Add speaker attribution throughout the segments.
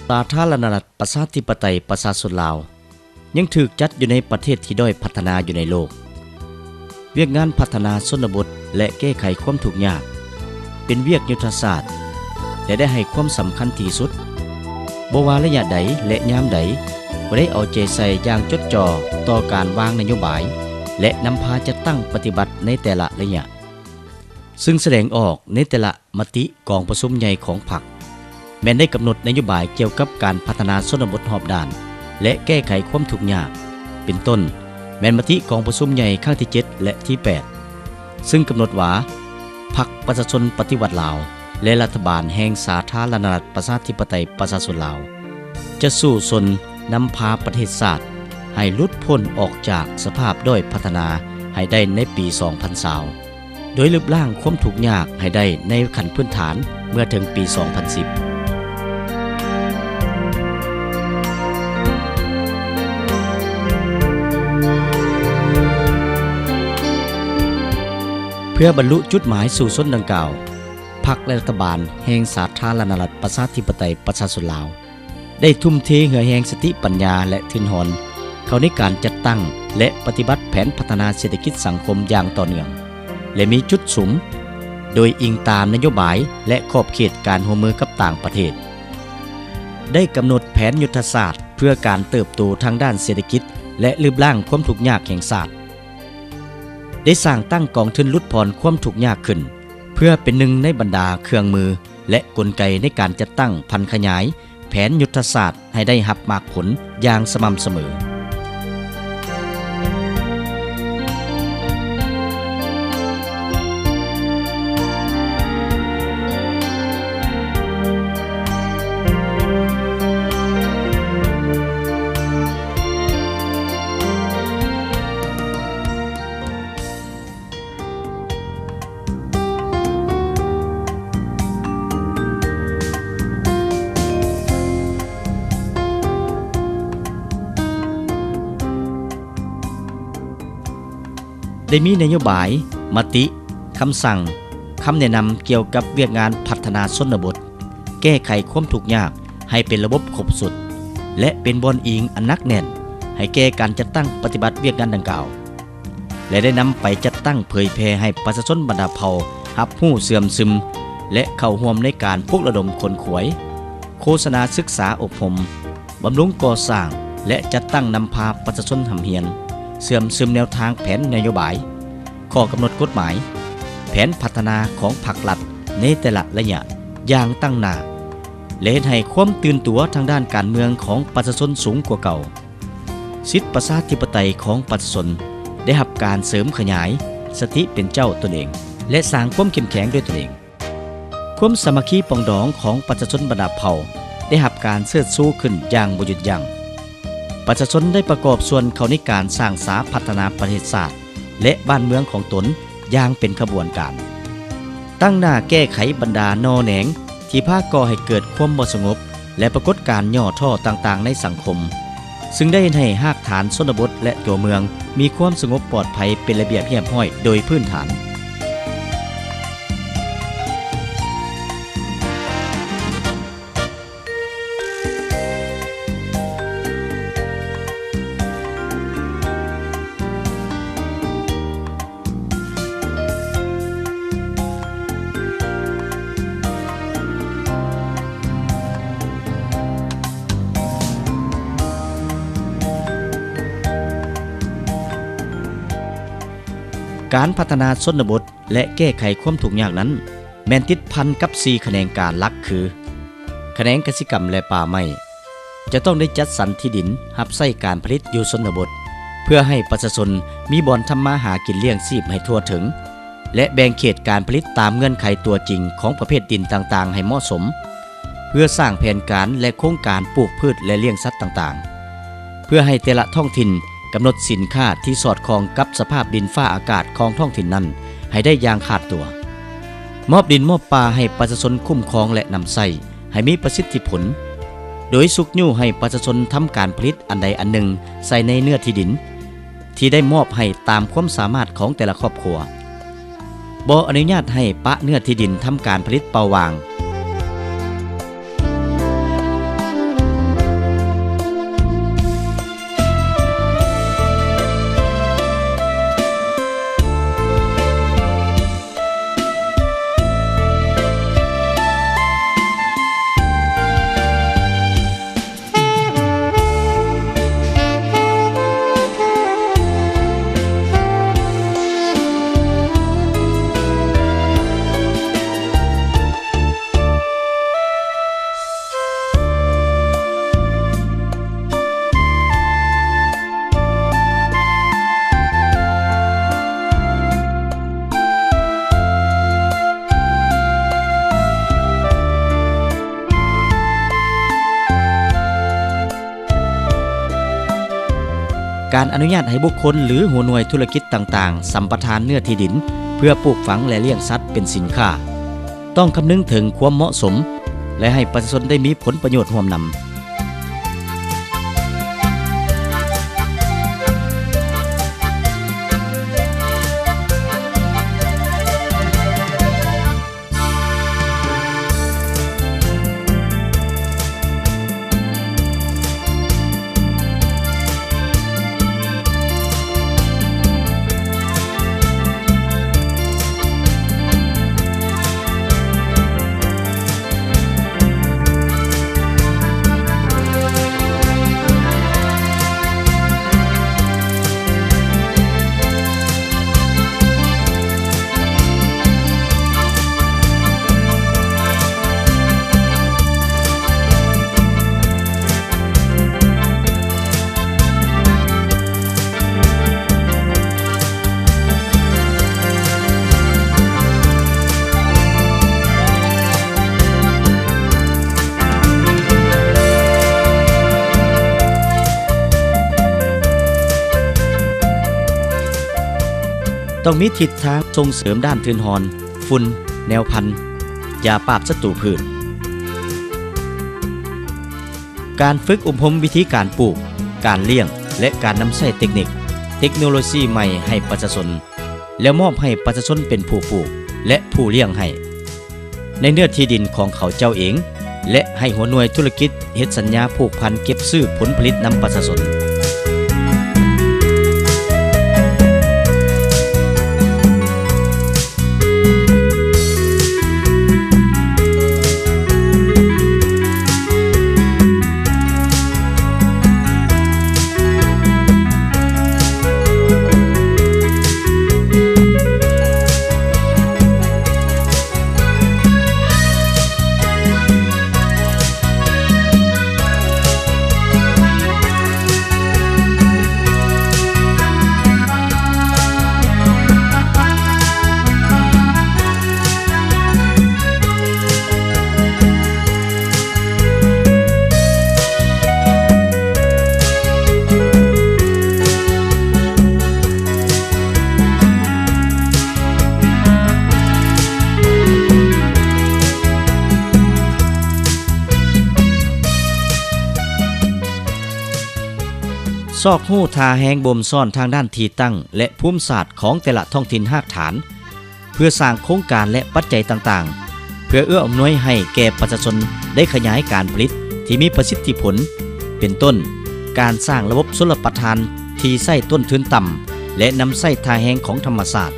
Speaker 1: สาธารณรัฐประชาธิปไตยประชาชนลาวยังถูกจัดอยู่ในประเทศที่ด้อยพัฒนาอยู่ในโลกเวียกงานพัฒนาชนบทและแก้ไขความทุกข์ยากเป็นเวียกยุทธศาสตร์และได้ให้ความสำคัญที่สุดบ่ว่าระยะใดและยามใดบ่ได้เอาใจใส่อย่างจดจ่อต่อการวางนโยบายและนำพาจัดตั้งปฏิบัติในแต่ละระยะซึ่งแสดงออกในแต่ละมติกองประชุมใหญ่ของพรรคแม้นได้กำหนดนโยบายเกี่ยวกับการพัฒนาชนบทรอบด้านและแก้ไขความทุกข์ยากเป็นต้นแม้นมติกองประชุมใหญ่ครั้งที่7และที่8ซึ่งกำหนดว่าพรรคประชาชนปฏิวัติลาวและรัฐบาลแห่งสาธารณรัฐประชาธิปไตยประชาชนลาวจะสู้ชนนำพาประเทศชาติให้หลุดพ้นออกจากสภาพด้อยพัฒนาให้ได้ในปี2020โดยลดล้างความทุกข์ยากให้ได้ในขั้นพื้นฐานเมื่อถึงปี 2010เพื่อบรรลุจุดหมายสู่ส้นดังกล่าวพรรคและรัฐบาลแห่งสาธารณรัฐประชาธิปไตยประชาชนลาวได้ทุ่มเทเหือแห่งสติปัญญาและทุนหรเข้าในการจัดตั้งและปฏิบัติแผนพัฒนาเศรษฐกิจสังคมอย่างต่อเนื่องและมีจุดสุมโดยอิงตามนโยบายและขอบเขตการร่วมมือกับต่างประเทศได้กำหนดแผนยุทธศาสตร์เพื่อการเติบโตทางด้านเศรษฐกิจและลดล้างความทุกข์ยากแห่งชาติได้สร้างตั้งกองทุนลดผ่อนความทุกข์ยากขึ้นเพื่อเป็นหนึ่งในบรรดาเครื่องมือและกลไกในการจัดตั้งพันขยายแผนยุทธศาสตร์ให้ได้รับมากผลอย่างสม่ำเสมอได้มีนโยบายมติคำสั่งคำแนะนำเกี่ยวกับเวียกงานพัฒนาชนบทแก้ไขความทุกข์ยากให้เป็นระบบครบสุดและเป็นบอนอิงอันนักแน่นให้แก่การจัดตั้งปฏิบัติเวียกงานดังกล่าวและได้นำไปจัดตั้งเผยแพร่ให้ประชาชนบรรดาเผ่ารับรู้เสื่อมซึมและเข้าร่วมในการปลุกระดมคนขวยโฆษณาศึกษาอบรมบำรุงก่อสร้างและจัดตั้งนำพาประชาชนหำเหียนเสื่อมซึมแนวทางแผนนโยบายข้อกำหนดกฎหมายแผนพัฒนาของภาครัฐในแต่ละระยะอย่างตั้งหน้าและเฮ็ดให้ความตื่นตัวทางด้านการเมืองของประชาชนสูงกว่าเก่าสิทธิประชาธิปไตยของประชาชนได้รับการเสริมขยายสติเป็นเจ้าตนเองและสร้างความเข้มแข็งด้วยตนเองความสามัคคีปองดองของประชาชนบรรดาเผ่าได้รับการเชิดชูขึ้นอย่างบ่หยุดยั้งประชาชนได้ประกอบส่วนเข้าในการสร้างสาพัฒนาประเทศชาติและบ้านเมืองของตนอย่างเป็นขบวนการตั้งหน้าแก้ไขบรรดานอแหนงที่พาก่อให้เกิดความบ่สงบและปรากฏการณ์ย่อท่อต่างๆในสังคมซึ่งได้ให้รากฐานชนบทและตัวเมืองมีความสงบปลอดภัยเป็นระเบียบเรียบร้อยโดยพื้นฐานการพัฒนาชนบทและแก้ไขความทุกข์ยากนั้นแม่นติดพันกับ4แขนงการหลักคือแขนงกสิกรรมและป่าไม้จะต้องได้จัดสรรที่ดินรับใช้การผลิตอยู่ชนบทเพื่อให้ประชาชนมีบ่อนทำมาหากินเลี้ยงชีพให้ทั่วถึงและแบ่งเขตการผลิตตามเงื่อนไขตัวจริงของประเภทดินต่างๆให้เหมาะสมเพื่อสร้างแผนการและโครงการปลูกพืชและเลี้ยงสัตว์ต่างๆเพื่อให้แต่ละท้องถิ่นกำหนดสินค้าที่สอดคล้องกับสภาพดินฟ้าอากาศของท้องถิ่นนั้นให้ได้อย่างขาดตัวมอบดินมอบป่าให้ประชาชนคุ้มครองและนำใช้ให้มีประสิทธิผลโดยสุกยู่ให้ประชาชนทำการผลิตอันใดอันหนึ่งใส่ในเนื้อที่ดินที่ได้มอบให้ตามความสามารถของแต่ละครอบครัวบ่อนุญาตให้ปะเนื้อที่ดินทำการผลิตเปล่าวาง การอนุญาตให้บุคคลหรือหัวหน่วยธุรกิจต่างๆสัมปทานเนื้อที่ดินเพื่อปลูกฝังและเลี้ยงสัตว์เป็นสินค้าต้องคำนึงถึงความเหมาะสมและให้ประชาชนได้มีผลประโยชน์ร่วมนำต้องมีทิศทางส่งเสริมด้านทืนหอนฝุ่นแนวพันธุ์ยาปราบศัตรูพืชการฝึกอบรมวิธีการปลูกการเลี้ยงและการนำใช้เทคโนโลยีใหม่ให้ประชาชนแล้วมอบให้ประชาชนเป็นผู้ปลูกและผู้เลี้ยงให้ในเนื้อที่ดินของเขาเจ้าเองและให้หัวหน่วยธุรกิจเฮ็ดสัญญาผูกพันเก็บซื้อผลผลิตนำประชาชนซอกหู้ทาแหงบ่มซ่อนทางด้านที่ตั้งและภูมิศาสตร์ของแต่ละท้องถิ่นรากฐานเพื่อสร้างโครงการและปัจจัยต่างๆเพื่อเอื้ออำนวยให้แก่ประชาชนได้ขยายการผลิตที่มีประสิทธิผลเป็นต้นการสร้างระบบชลประทานที่ใช้ต้นทุนต่ำและนำใช้ทาแหงของธรรมชาติ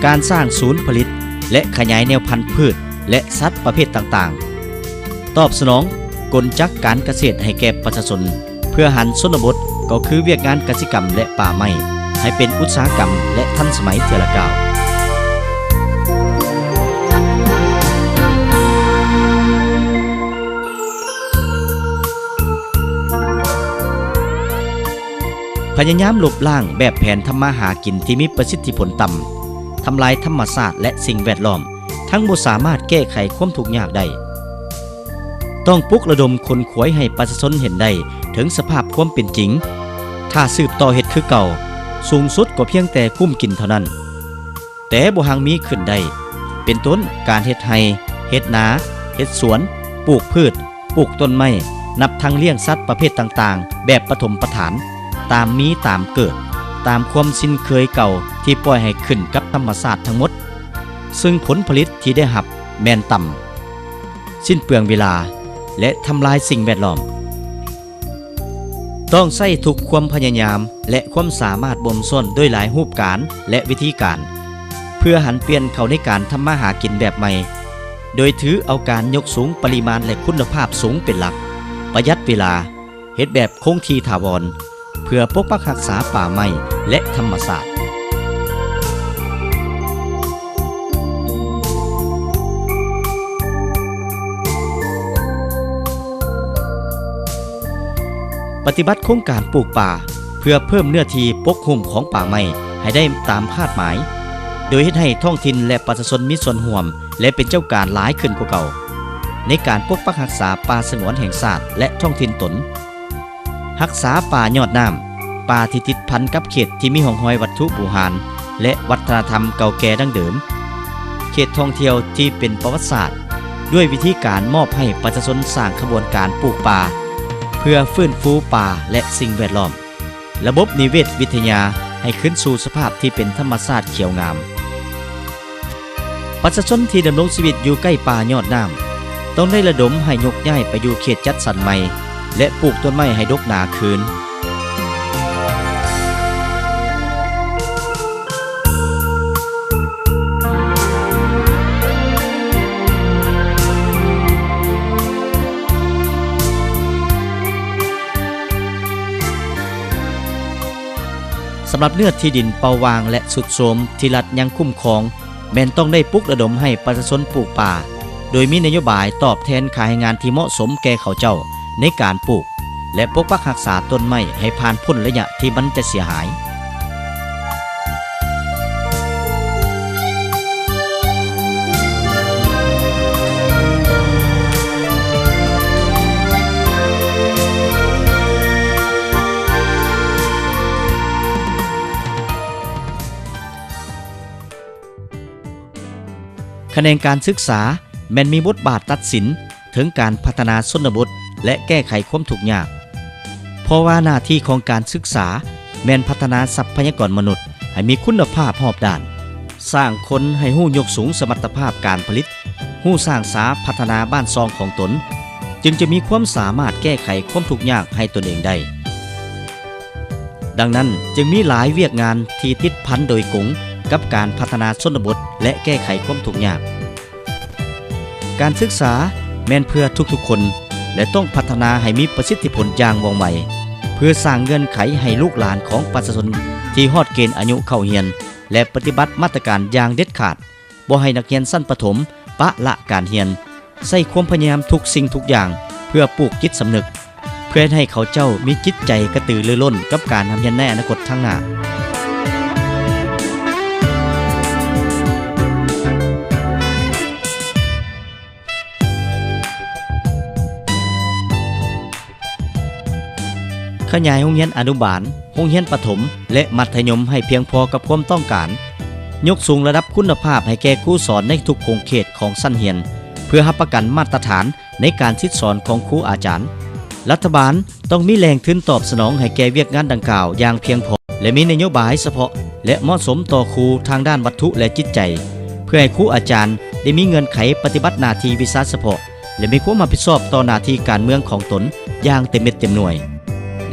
Speaker 1: การสร้างศูนย์ผลิตและขยายแนวพันธุ์พืชและสัตว์ประเภทต่างๆตอบสนองกลจักการเกษตรให้แก่ประชาชนเพื่อหันชนบทก็คือเวียกงานกสิกรรมและป่าไม้ให้เป็นอุตสาหกรรมและทันสมัยเทื่อละก้าวพยายามลบล้างแบบแผนทำมาหากินที่มีประสิทธิผลต่ำทำลายธรรมชาติและสิ่งแวดล้อมทั้งบ่สามารถแก้ไขความทุกข์ยากได้ต้องปลุกระดมคนขวยให้ประชาชนเห็นได้ถึงสภาพความเป็นจริงถ้าสืบต่อเฮ็ดคือเก่าสูงสุดก็เพียงแต่คุ้มกินเท่านั้นแต่บ่หังมีขึ้นได้เป็นต้นการเฮ็ดไร่เฮ็ดนาเฮ็ดสวนปลูกพืชปลูกต้นไม้นับทั้งเลี้ยงสัตว์ประเภทต่างๆแบบปฐมประฐานตามมีตามเกิดตามความชินเคยเก่าที่ปล่อยให้ขึ้นกับธรรมชาติทั้งหมด ซึ่งผลผลิตที่ได้รับแม่นต่ำสิ้นเปลืองเวลาและทำลายสิ่งแวดล้อมต้องใช้ทุกความพยายามและความสามารถบ่มส้นด้วยหลายรูปการและวิธีการเพื่อหันเปลี่ยนเข้าในการทำมาหากินแบบใหม่โดยถือเอาการยกสูงปริมาณและคุณภาพสูงเป็นหลักประหยัดเวลาเฮ็ดแบบคงที่ถาวรเพื่อปกปักรักษาป่าไม้และธรรมชาติปฏิบัติโครงการปลูกป่าเพื่อเพิ่มเนื้อที่ปกคลุมของป่าไม้ให้ได้ตามคาดหมายโดยเฮ็ดให้ท้องถิ่นและประชาชนมีส่วนร่วมและเป็นเจ้าการหลายขึ้นกว่าเก่าในการปกปักรักษาป่าสงวนแห่งชาติและท้องถิ่นตนรักษาป่ายอดน้ำป่าที่ติดพันกับเขตที่มีห่องห้อยวัตถุโบราณและวัฒนธรรมเก่าแก่ดั้งเดิมเขตท่องเที่ยวที่เป็นประวัติศาสตร์ด้วยวิธีการมอบให้ประชาชนสร้างขบวนการปลูกป่าเพื่อฟื้นฟูป่าและสิ่งแวดล้อมระบบนิเวศวิทยาให้ขึ้นสู่สภาพที่เป็นธรรมชาติเขียวงามประชาชนที่ดำรงชีวิตอยู่ใกล้ป่ายอดน้ำต้องได้ระดมให้ยกย้ายไปอยู่เขตจัดสรรใหม่และปลูกต้นไม้ให้ดกหนาคืนสำหรับเนื้อที่ดินเปาวางและสุดโทรมที่รัฐยังคุ้มครองแม้นต้องได้ปลุกระดมให้ประชาชนปลูกป่าโดยมีนโยบายตอบแทนค่าแรงงานที่เหมาะสมแก่เขาเจ้าในการปลูกและปกปักรักษาต้นไม้ให้ผ่านพ้นระยะที่มันจะเสียหายคะแนนการศึกษาแม้นมีบทบาทตัดสินถึงการพัฒนาชนบทและแก้ไขความทุกข์ยากเพราะว่าหน้าที่ของการศึกษาแม้นพัฒนาทรัพยากรมนุษย์ให้มีคุณภาพรอบด้านสร้างคนให้ฮู้ยกสูงสมรรถภาพการผลิตฮู้สร้างสาพัฒนาบ้านซองของตนจึงจะมีความสามารถแก้ไขความทุกข์ยากให้ตนเองได้ดังนั้นจึงมีหลายเวียกงานที่ติดพันโดยกงกับการพัฒนาชนบทและแก้ไขความทุกข์ยากการศึกษาแม้นเพื่อทุกๆคนและต้องพัฒนาให้มีประสิทธิผลอย่างว่องไวเพื่อสร้างเงื่อนไขให้ลูกหลานของประชาชนที่ฮอดเกณฑ์อายุเข้าเรียนและปฏิบัติมาตรการอย่างเด็ดขาดบ่ให้นักเรียนชั้นประถมปะละการเรียนใส่ความพยายามทุกสิ่งทุกอย่างเพื่อปลูกจิตสำนึกเพื่อให้เขาเจ้ามีจิตใจกระตือรือร้นกับการทำเรียนในอนาคตข้างหน้าขยายโรงเรียนอนุบาลโรงเรียนประถมและมัธยมให้เพียงพอกับความต้องการยกสูงระดับคุณภาพให้แก่ครูสอนในทุกโครงเขตของชั้นเรียนเพื่อรับประกันมาตรฐานในการสิทธิสอนของครูอาจารย์รัฐบาลต้องมีแรงทุนตอบสนองให้แก่เวียกงานดังกล่าวอย่างเพียงพอและมีนโยบายเฉพาะและเหมาะสมต่อครูทางด้านวัตถุและจิตใจเพื่อให้ครูอาจารย์ได้มีเงื่อนไขปฏิบัติหน้าที่วิชาเฉพาะและมีความรับผิดชอบต่อหน้าที่การเมืองของตนอย่างเต็มเม็ดเต็มหน่วย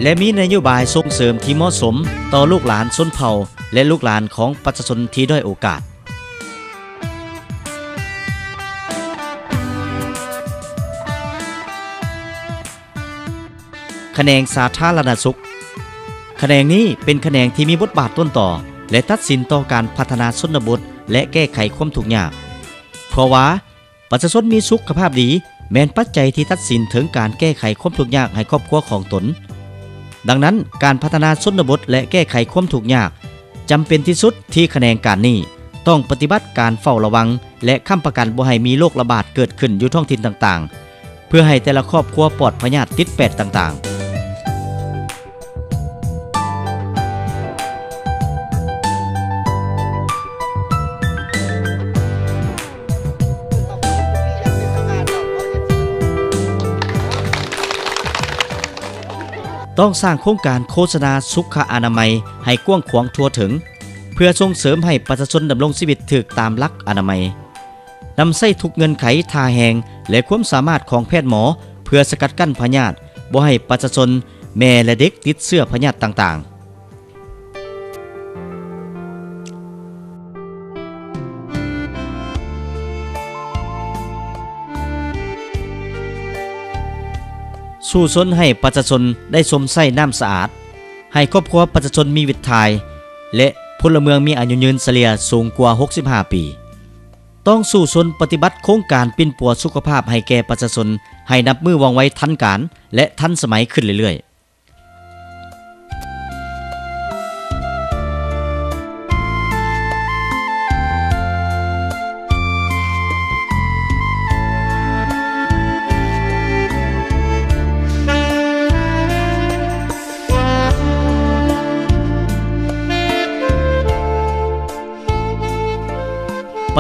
Speaker 1: และมีนโยบายส่งเสริมที่เหมาะสมต่อลูกหลานชนเผ่าและลูกหลานของประชาชนที่ด้อยโอกาสคะแนนสาธารณสุขคะแนนนี้เป็นคะแนนที่มีบทบาทต้นต่อและตัดสินต่อการพัฒนาชนบทและแก้ไขความทุกข์ยากเพราะว่าประชาชนมีสุขภาพดีแม้นปัจจัยที่ตัดสินถึงการแก้ไขความทุกข์ยากให้ครอบครัวของตนดังนั้นการพัฒนาชนบทและแก้ไขความทุกข์ยากจำเป็นที่สุดที่คะแนนการนี้ต้องปฏิบัติการเฝ้าระวังและค้ำประกันบ่ให้มีโรคระบาดเกิดขึ้นอยู่ท้องถิ่นต่างๆเพื่อให้แต่ละครอบครัวปลอดพยาธิติดแปดต่างๆต้องสร้างโครงการโฆษณาสุขอนามัยให้กว้างขวางทั่วถึงเพื่ พื่อส่งเสริมให้ประชาชนดำรงชีวิตถูกตามหลักอนามัยนำใส่ทุกเงินไขทาแหงและความสามารถของแพทย์หมอเพื่อสกัดกั้นพยาธิบ่ให้ประชาชนแม่และเด็กติดเชื้อพยาธิต่างๆสู่สนให้ประชาชนได้สมใส่น้ำสะอาดให้ครอบครัวประชาชนมีวิถีและพลเมืองมีอายุยืนเฉลี่ยสูงกว่า65ปีต้องสู่สนปฏิบัติโครงการปิ้นปัวสุขภาพให้แก่ประชาชนให้นับมือวางไว้ทันการและทันสมัยขึ้นเรื่อยๆ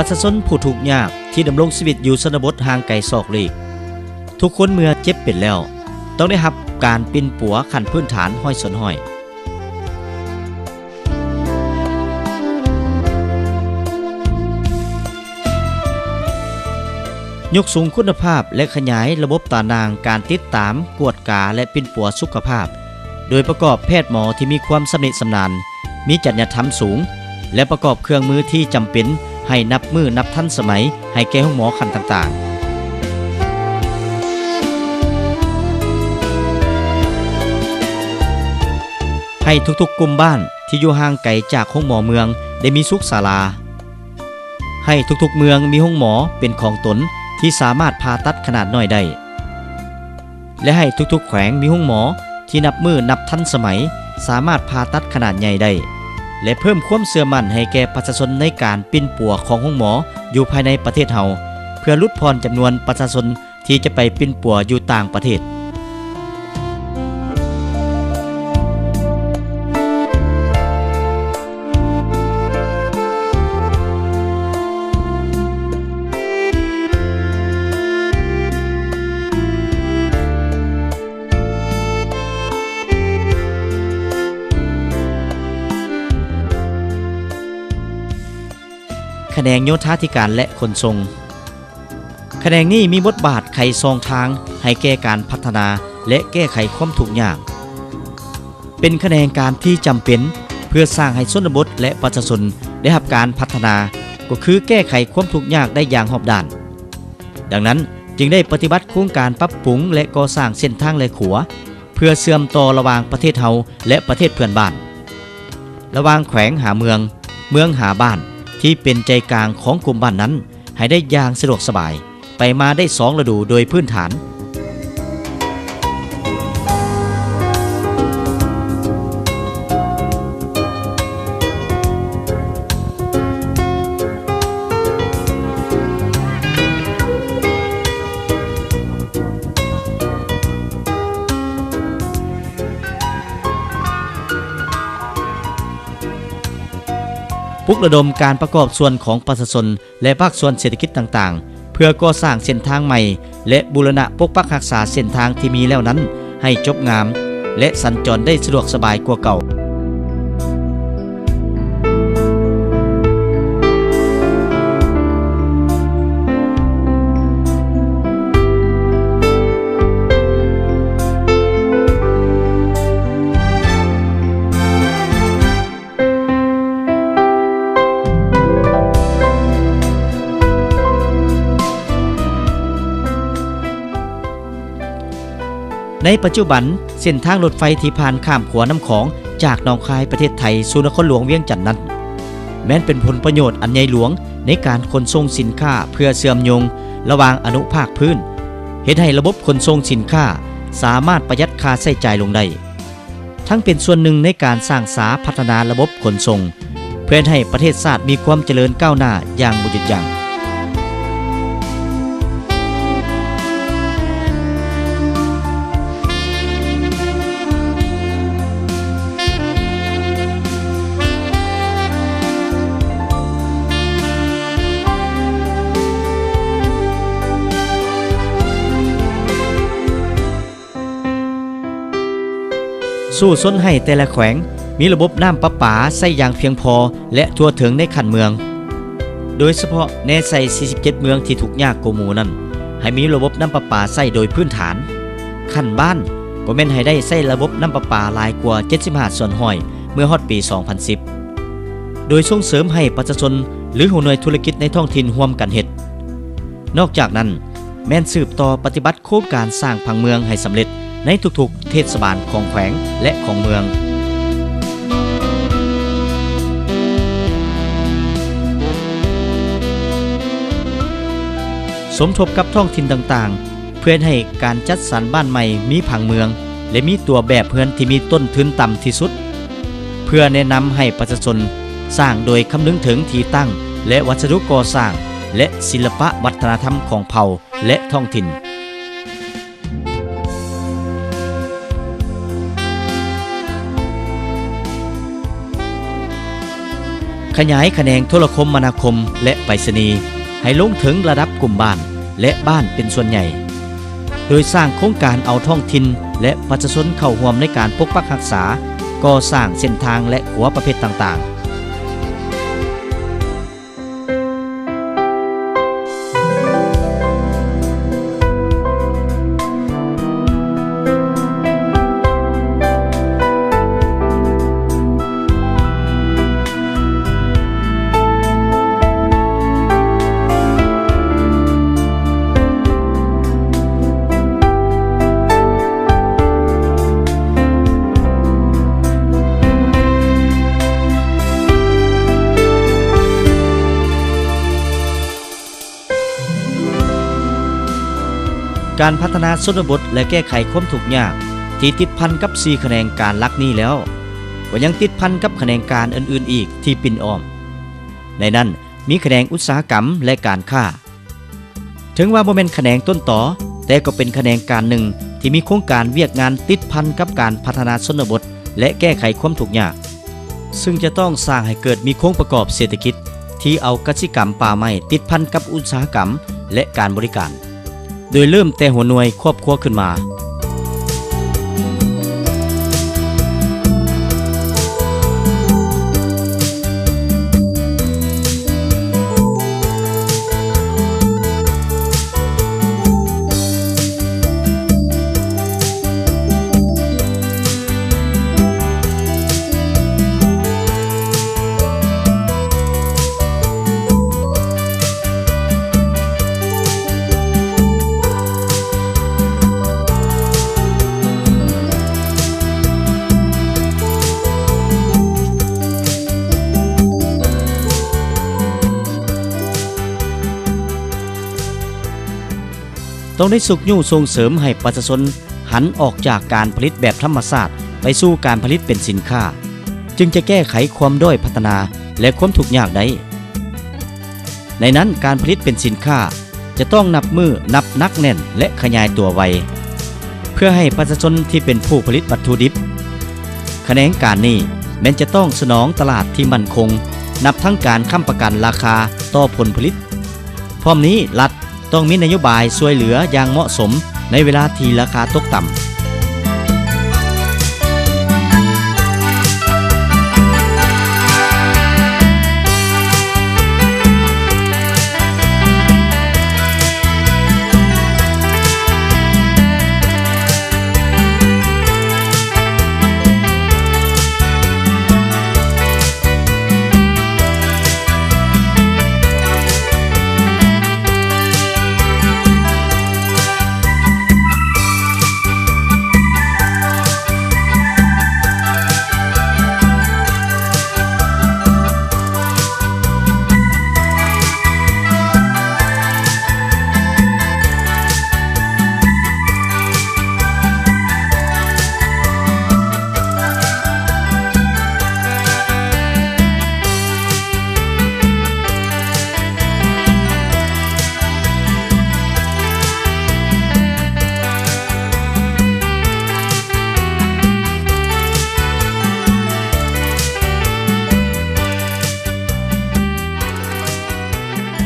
Speaker 1: ประชาชนผู้ทุกข์ยากที่ดำรงชีวิตอยู่ชนบทห่างไกลซอกหลีกทุกคนเมื่อเจ็บเป็นแล้วต้องได้รับการปิ้นปัวขั้นพื้นฐานห้อยสนห้อยยกสูงคุณภาพและขยายระบบตานางการติดตามกวดกาและปิ้นปัวสุขภาพโดยประกอบแพทย์หมอที่มีความสำนิชำนาญมีจรรยธรรมสูงและประกอบเครื่องมือที่จำเป็นให้นับมือนับทันสมัยให้แก่ห้องหมอขั้นต่างๆให้ทุกๆกลุ่มบ้านที่อยู่ห่างไกลจากห้องหมอเมืองได้มีสุขศาลาให้ทุกๆเมืองมีห้องหมอเป็นของตนที่สามารถผ่าตัดขนาดน้อยได้และให้ทุกๆแขวงมีห้องหมอที่นับมือนับทันสมัยสามารถผ่าตัดขนาดใหญ่ได้และเพิ่มความเชื่อมั่นให้แก่ประชาชนในการปิ้นปัวของห้องหมออยู่ภายในประเทศเฮาเพื่อลดพรจำนวนประชาชนที่จะไปปิ้นปัวอยู่ต่างประเทศแขนงโยธาธิการและขนส่งแขนงนี้มีบทบาทไขซองทางให้แก้การพัฒนาและแก้ไขความทุกข์ยากเป็นแขนงการที่จำเป็นเพื่อสร้างให้ชนบทและประชาชนได้รับการพัฒนาก็คือแก้ไขความทุกข์ยากได้อย่างรอบด้านดังนั้นจึงได้ปฏิบัติโครงการปรับปรุงและก่อสร้างเส้นทางและขัวเพื่อเชื่อมต่อระหว่างประเทศเฮาและประเทศเพื่อนบ้านระหว่างแขวงหาเมืองเมืองหาบ้านที่เป็นใจกลางของกลุ่มบ้านนั้นให้ได้อย่างสะดวกสบายไปมาได้2ฤดูโดยพื้นฐานปลุกระดมการประกอบส่วนของประชาชนและภาคส่วนเศรษฐกิจต่างๆเพื่อก่อสร้างเส้นทางใหม่และบูรณะปกปักรักษาเส้นทางที่มีแล้วนั้นให้จบงามและสัญจรได้สะดวกสบายกว่าเก่าในปัจจุบันเส้นทางรถไฟที่ผ่านข้ามขัวน้ำของจากหนองคายประเทศไทยสู่นครหลวงเวียงจันทน์นั้นแม้นเป็นผลประโยชน์อันใหญ่หลวงในการขนส่งสินค้าเพื่อเชื่อมโยงระหว่างอนุภาคพื้นเฮ็ดให้ระบบขนส่งสินค้าสามารถประหยัดค่าใช้จ่ายลงได้ทั้งเป็นส่วนหนึ่งในการสร้างสาพัฒนาระบบขนส่งเพื่อให้ประเทศชาติมีความเจริญก้าวหน้าอย่างบ่หยุดยั้งสู่สนให้แต่ละแขวง มีระบบน้ำประปาใช้อย่างเพียงพอและทั่วถึงในขั้นเมืองโดยเฉพาะในใส่47เมืองที่ทุกข์ยากกว่าหมู่นั้นให้มีระบบน้ำประปาใช้โดยพื้นฐานขั้นบ้านก็แม่นให้ได้ใช้ระบบน้ำประปาหลายกว่า75ส่วนห้อยเมื่อฮอดปี 2010 โดยส่งเสริมให้ประชาชนหรือหัวหน่วยธุรกิจในท้องถิ่นร่วมกันเฮ็ดนอกจากนั้นแม่นสืบต่อปฏิบัติโครงการสร้างผังเมืองให้สำเร็จในทุกๆเทศบาลของแขวงและของเมืองสมทบกับท้องถิ่นต่างๆเพื่อให้การจัดสรรบ้านใหม่มีผังเมืองและมีตัวแบบเพื่อนที่มีต้นทุนต่ำที่สุดเพื่อแนะนำให้ประชาชนสร้างโดยคำนึงถึงที่ตั้งและวัสดุก่อสร้างและศิลปะวัฒนธรรมของเผ่าและท้องถิ่นขยายแขนงโทรคมนาคมและไปรษณีย์ให้ลงถึงระดับกลุ่มบ้านและบ้านเป็นส่วนใหญ่โดยสร้างโครงการเอาท้องถิ่นและประชาชนเข้าร่วมในการปกปักรักษาก่อสร้างเส้นทางและหัวประเภทต่างๆการพัฒนาชนบทและแก้ไขความทุกข์ยากที่ติดพันกับ4แขนงการหลักนี้แล้วก็ยังติดพันกับแขนงการอื่นๆอีกที่ปิ่นอ้อมในนั้นมีแขนงอุตสาหกรรมและการค้าถึงว่าบ่แม่นแขนงต้นต่อแต่ก็เป็นแขนงการหนึ่งที่มีโครงการเวียกงานติดพันกับการพัฒนาชนบทและแก้ไขความทุกข์ยากซึ่งจะต้องสร้างให้เกิดมีโครงประกอบเศรษฐกิจที่เอากสิกรรมป่าไม้ติดพันกับอุตสาหกรรมและการบริการโดยเริ่มแต่หัวหน่วยครอบครัวขึ้นมาต้องได้สุกยู่ส่งเสริมให้ประชาชนหันออกจากการผลิตแบบธรรมชาติไปสู่การผลิตเป็นสินค้าจึงจะแก้ไขความด้อยพัฒนาและความทุกข์ยากได้ในนั้นการผลิตเป็นสินค้าจะต้องนับนักแน่นและขยายตัวไวเพื่อให้ประชาชนที่เป็นผู้ผลิตวัตถุดิบแขนงการนี้แม้จะต้องสนองตลาดที่มั่นคงนับทั้งการค้ำประกันราคาต่อผลผลิตพร้อมนี้รัฐต้องมีนโยบายช่วยเหลืออย่างเหมาะสมในเวลาที่ราคาตกต่ำ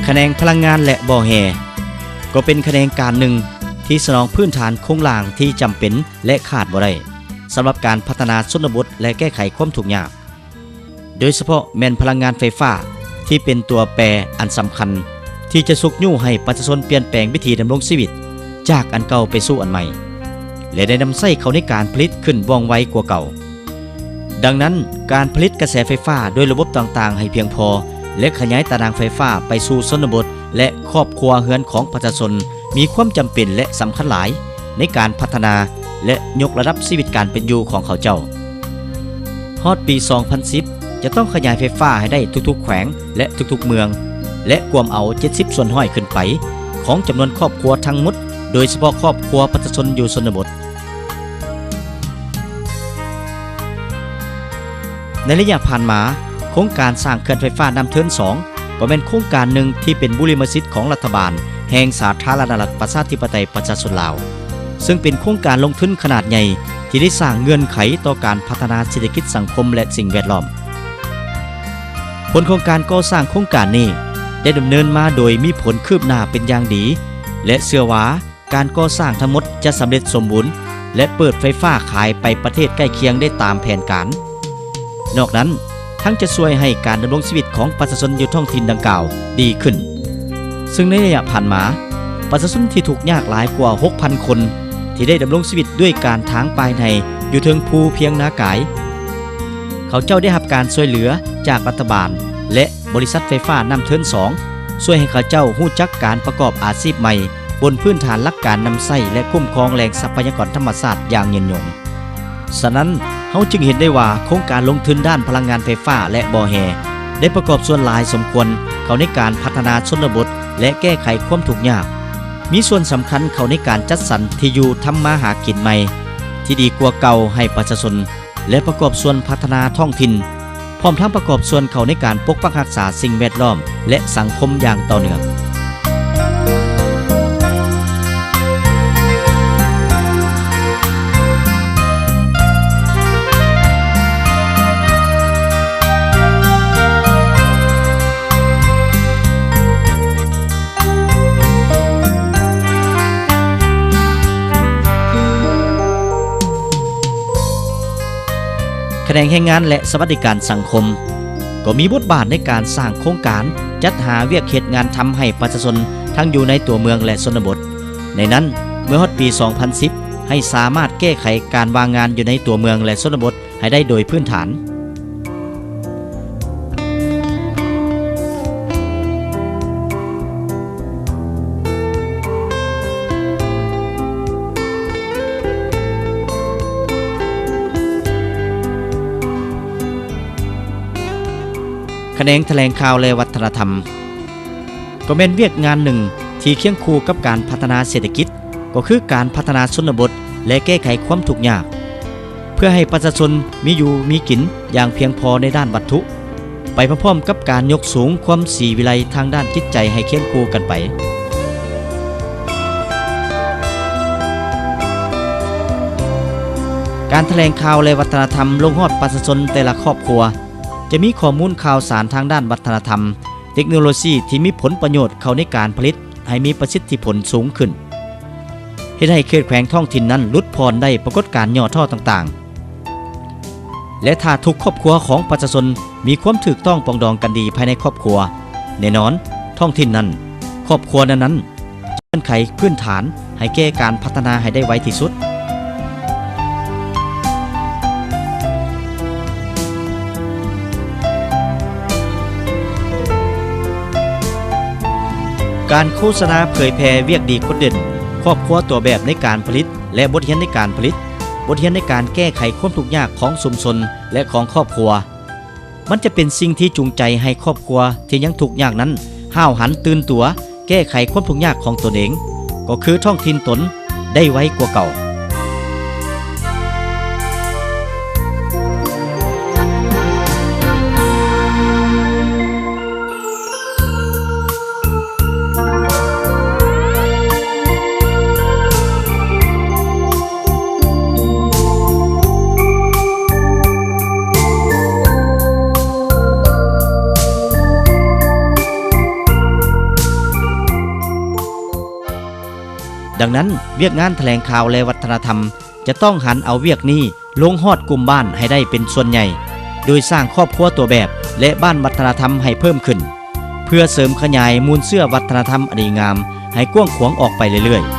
Speaker 1: แขนงพลังงานและบ่อแห่ก็เป็นแขนงการหนึ่งที่สนองพื้นฐานโครงล่างที่จำเป็นและขาดบ่ได้ สำหรับการพัฒนาชนบทและแก้ไขความทุกข์ยากโดยเฉพาะแม่นพลังงานไฟฟ้าที่เป็นตัวแปรอันสำคัญที่จะสุกยู่ให้ประชาชนเปลี่ยนแปลงวิธีดำรงชีวิตจากอันเก่าไปสู่อันใหม่และได้นำใช้เขาในการผลิตขึ้นว่องไวกว่าเก่าดังนั้นการผลิตกระแสไฟฟ้าโดยระบบต่างๆให้เพียงพอและขยายตารางไฟฟ้าไปสู่ชนบทและครอบครัวเรือนของประชาชนมีความจำเป็นและสำคัญหลายในการพัฒนาและยกระดับชีวิตการเป็นอยู่ของเขาเจ้าฮอดปี 2010 จะต้องขยายไฟฟ้าให้ได้ทุกๆแขวงและทุกๆเมืองและกวมเอา70 ส่วนห้อยขึ้นไปของจำนวนครอบครัวทั้งหมดโดยเฉพาะครอบครัวประชาชนอยู่ชนบทในระยะผ่านมาโครงการสร้างเขื่อนไฟฟ้าน้ำเทิน2ก็เป็นโครงการหนึ่งที่เป็นบุริมสิทธิ์ของรัฐบาลแห่งสาธารณรัฐประชาธิปไตยประชาชนลาวซึ่งเป็นโครงการลงทุนขนาดใหญ่ที่ได้สร้างเงื่อนไขต่อการพัฒนาเศรษฐกิจสังคมและสิ่งแวดล้อมผลของการก่อสร้างโครงการนี้ได้ดำเนินมาโดยมีผลคืบหน้าเป็นอย่างดีและเชื่อว่าการก่อสร้างทั้งหมดจะสำเร็จสมบูรณ์และเปิดไฟฟ้าขายไปประเทศใกล้เคียงได้ตามแผนการนอกนั้นทั้งจะช่วยให้การดำรงชีวิตของประชาชนอยู่ท้องถิ่นดังกล่าวดีขึ้นซึ่งในระยะผ่านมาประชาชนที่ถูกยากหลายกว่า 6,000 คนที่ได้ดำรงชีวิตด้วยการทางปลายในอยู่เทิงภูเพียงนากายเขาเจ้าได้รับการช่วยเหลือจากรัฐบาลและบริษัทไฟฟ้าน้ำเทิน2ช่วยให้เขาเจ้ารู้จักการประกอบอาชีพใหม่บนพื้นฐานหลักการนำใช้และคุ้มครองแหล่งทรัพยากรธรรมชาติอย่างยืนยงฉะนั้นเขาจึงเห็นได้ว่าโครงการลงทุนด้านพลังงานไฟฟ้าและบ่อแห่ได้ประกอบส่วนหลายสมควรเขาในการพัฒนาชนบทและแก้ไขความทุกข์ยากมีส่วนสำคัญเขาในการจัดสรรที่อยู่ทำมาหากินใหม่ที่ดีกว่าเก่าให้ประชาชนและประกอบส่วนพัฒนาท้องถิ่นพร้อมทั้งประกอบส่วนเขาในการปกปักรักษาสิ่งแวดล้อมและสังคมอย่างต่อเนื่องแขนงแรงงานและสวัสดิการสังคมก็มีบทบาทในการสร้างโครงการจัดหาเวียกเฮ็ดงานทำให้ประชาชนทั้งอยู่ในตัวเมืองและชนบทในนั้นเมื่อฮอดปี 2010 ให้สามารถแก้ไขการวางงานอยู่ในตัวเมืองและชนบทให้ได้โดยพื้นฐานแขนงแถลงข่าวและวัฒนธรรมก็เป็นเวียกงานหนึ่งที่เคียงคู่กับการพัฒนาเศรษฐกิจก็คือการพัฒนาชนบทและแก้ไขความทุกข์ยากเพื่อให้ประชาชนมีอยู่มีกินอย่างเพียงพอในด้านวัตถุไปพร้อมๆกับการยกสูงความสีวิไลทางด้านจิตใจให้เคียงคู่กันไปการแถลงข่าวและวัฒนธรรมลงฮอดประชาชนแต่ละครอบครัวจะมีข้อมูลข่าวสารทางด้านวัฒนธรรมเทคโนโลยีที่มีผลประโยชน์เข้าในการผลิตให้มีประสิทธิผลสูงขึ้นเฮ็ดให้เขตแขวงท้องถิ่นนั้นลดพรได้ปรากฏการณ์ย่อท่อต่างๆและถ้าทุกครอบครัวของประชาชนมีความถูกต้องปรองดองกันดีภายในครอบครัวแน่นอนท้องถิ่นนั้นครอบครัวนั้นจะเงื่อนไขพื้นฐานให้แก้การพัฒนาให้ได้ไวที่สุดการโฆษณาเผยแพร่เวียกดีคนเด่นครอบครัวตัวแบบในการผลิตและบทเรียนในการผลิตบทเรียนในการแก้ไขความทุกข์ยากของชุมชนและของครอบครัวมันจะเป็นสิ่งที่จูงใจให้ครอบครัวที่ยังทุกข์ยากนั้นห้าวหันตื่นตัวแก้ไขความทุกข์ยากของตนเองก็คือท้องถิ่นตนได้ไวกว่าเก่าดังนั้นเวียกงานแถลงข่าวและวัฒนธรรมจะต้องหันเอาเวียกนี้ ลงฮอดกลุ่มบ้านให้ได้เป็นส่วนใหญ่โดยสร้างครอบครัวตัวแบบและบ้านวัฒนธรรมให้เพิ่มขึ้นเพื่อเสริมขยายมูลเสื้อวัฒนธรรมอันดีงามให้กว้างขวางออกไปเรื่อยๆ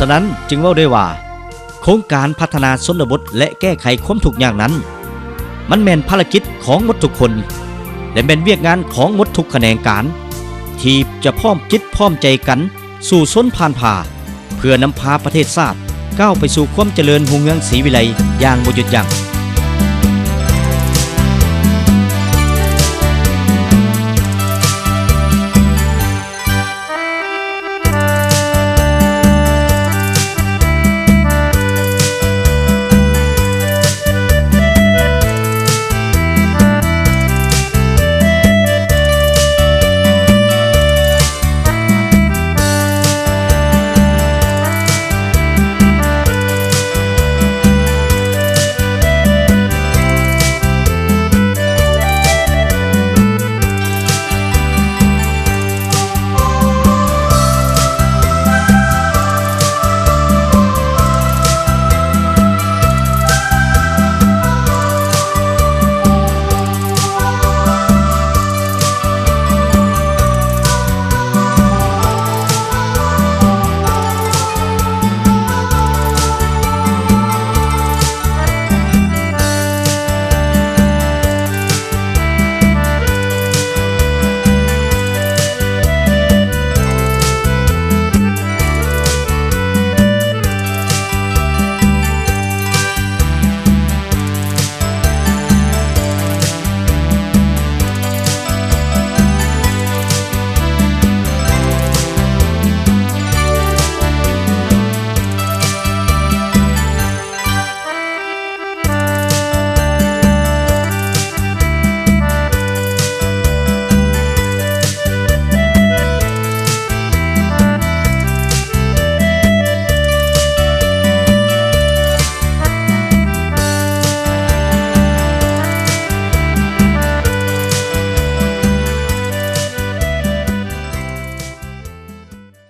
Speaker 1: ฉะนั้นจึงเว้าได้ว่าโครงการพัฒนาชนบทและแก้ไขความทุกข์ยากนั้นมันแม่นภารกิจของหมดทุกคนและเป็นเวียกงานของหมดทุกแขนงการที่จะพร้อมจิตพร้อมใจกันสู่ชนผ่านผ่าเพื่อนำพาประเทศชาติก้าวไปสู่ความเจริญรุ่งเรืองศรีวิไลอย่างบ่หยุดยั้ง